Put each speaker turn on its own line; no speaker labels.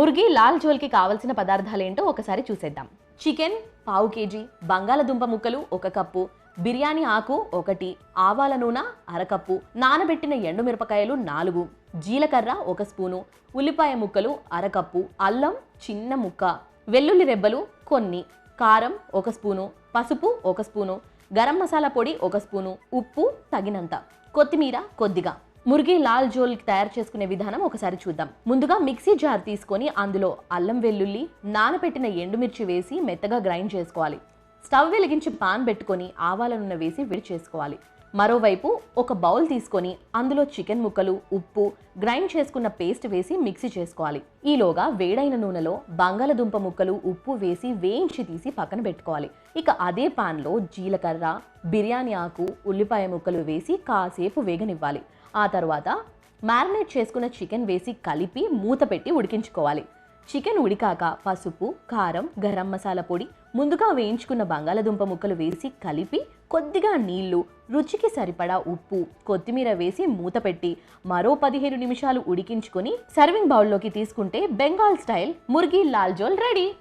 ముర్గి లాల్ జోల్కి కావలసిన పదార్థాలేంటో ఒకసారి చూసేద్దాం. చికెన్ పావు కేజీ, బంగాళదుంప ముక్కలు 1 కప్పు, బిర్యానీ ఆకు 1, ఆవాల నూనె అరకప్పు, నానబెట్టిన ఎండుమిరపకాయలు 4, జీలకర్ర 1 స్పూను, ఉల్లిపాయ ముక్కలు అరకప్పు, అల్లం చిన్న ముక్క, వెల్లుల్లి రెబ్బలు కొన్ని, కారం 1 స్పూను, పసుపు 1 స్పూను, గరం మసాలా పొడి 1 స్పూను, ఉప్పు తగినంత, కొత్తిమీర కొద్దిగా. ముర్గి లాల్ జోల్ తయారు చేసుకునే విధానం ఒకసారి చూద్దాం. ముందుగా మిక్సీ జార్ తీసుకొని అందులో అల్లం వెల్లుల్లి, నానబెట్టిన ఎండుమిర్చి వేసి మెత్తగా గ్రైండ్ చేసుకోవాలి. స్టవ్ వెలిగించి పాన్ పెట్టుకొని ఆవాల నూనె వేసి విడి చేసుకోవాలి. మరోవైపు ఒక బౌల్ తీసుకొని అందులో చికెన్ ముక్కలు, ఉప్పు, గ్రైండ్ చేసుకున్న పేస్ట్ వేసి మిక్సీ చేసుకోవాలి. ఈలోగా వేడైన నూనెలో బంగాళదుంప ముక్కలు, ఉప్పు వేసి వేయించి తీసి పక్కన పెట్టుకోవాలి. ఇక అదే పాన్లో జీలకర్ర, బిర్యానీ ఆకు, ఉల్లిపాయ ముక్కలు వేసి కాసేపు వేగనివ్వాలి. ఆ తర్వాత మ్యారినేట్ చేసుకున్న చికెన్ వేసి కలిపి మూత పెట్టి ఉడికించుకోవాలి. చికెన్ ఉడికాక పసుపు, కారం, గరం మసాలా పొడి, ముందుగా వేయించుకున్న బంగాళదుంప ముక్కలు వేసి కలిపి కొద్దిగా నీళ్లు, రుచికి సరిపడా ఉప్పు, కొత్తిమీర వేసి మూత పెట్టి మరో 15 నిమిషాలు ఉడికించుకొని సర్వింగ్ బౌల్లోకి తీసుకుంటే బెంగాల్ స్టైల్ ముర్గి లాల్ జోల్ రెడీ.